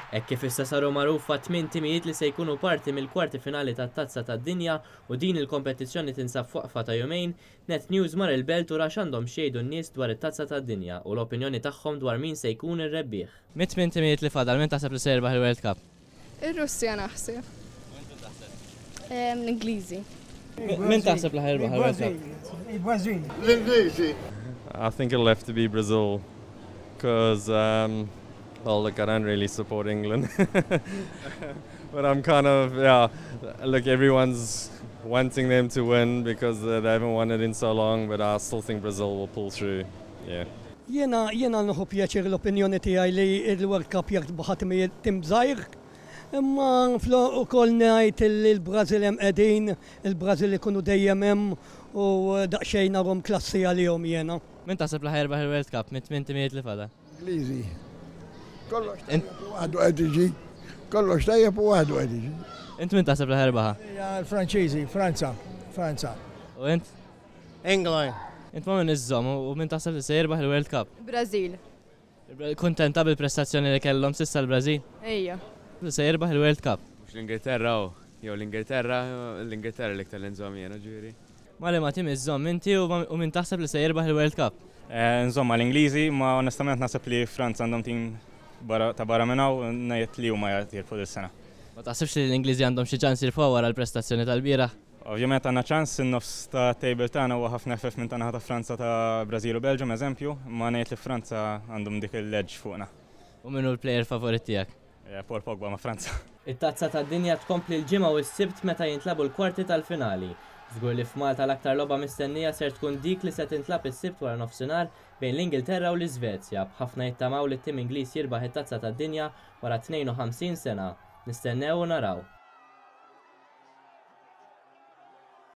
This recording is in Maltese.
Hekk kif issa saru magħrufa 8 timijiet li se jkunu parti mill-kwarti finali tat-Tazza tad-Dinja u din il-kompetizzjoni tinsab waqfa ta' jumejn, Net News mar il-belt u rax għandhom xejdu n-nies dwar it-Tazza tad-Dinja u l-opinjoni tagħhom dwar min se jkun ir-rebbieħ. Mit-8 timijiet li fadal, min taħseb li se jirbaħ il-World Cup? Ir-Russja naħseb. L-Ingliżi. Min taħseb li ħajrbaħ il-World Cup? L-Ingliżi. I think it'll have to be Brazil because well, look, I don't really support England. But I'm kind of, yeah, look, everyone's wanting them to win because they haven't won it in so long, but I still think Brazil will pull through, yeah. Jena nħu pjaċir l-opinjoni tiegħi li il-World Cup jaħdbu tim żgħir, imma ukoll ngħid il-Brażil hemm qegħdin, il-Brażil ikunu dejjem hemm u daqsxejn narhom klassi għalihom jiena. Min taħseb li ħajrbaħ il-World Cup mit-8 timijiet li fadal? Ingliżi. Kollox tajjeb u waħdu qed iġi. Kollox tajjeb u waħdu qed iġi. Int min taħseb li ħajrbaħha? L-Franċiżi, Franza. U int? England. Int ma minn iż-żomm u min taħseb li se jirbaħ il-World Cup? Brażil. Kuntenta bil-prestazzjoni li kellhom s'issa l-Brażil? Ejja. Se jirbaħ il-World Cup? Mhux l-Ingilterra jew l-Ingilterra li ktar inżomm jiena ġifieri. Ma li ma tim iż-żomm inti u min taħseb li se jirbaħ il-World Cup? Nżomma l-Ingliżi, ma onestament naħseb li Franza għandhom tim ta' barra minnaw ngħid li huma jirfu dis-sena. Ma taħsibx li l-Ingliżi għandhom xi ċans jirfgħu wara l-prestazzjoni tal-bieraħ? Ovvjament għandna ċans in-nofs ta' table tagħna huwa ħafna ħfef minn tagħna ta' Franza ta' Brażil u Belġium eżempju, ma ngħid li Franza għandhom dik il-leġġ fuqna. U minnu l-plejer favorit tiegħek? Paul Pogba ma' Franza. It-Tazza tad-Dinja tkompli l-ġimgħa u s-Sibt meta jintlabu l-kwarti tal-finali. Żgur li f'Malta l-aktar logħba mistennija ser tkun dik li se tintlab is-Sibt wara nofsinhar bejn l-Ingilterra u l-Iżvezja b'ħafna jittamaw li t-tim Ingliż jirbaħ it-Tazza tad-Dinja wara 52 sena. Nistennew u naraw.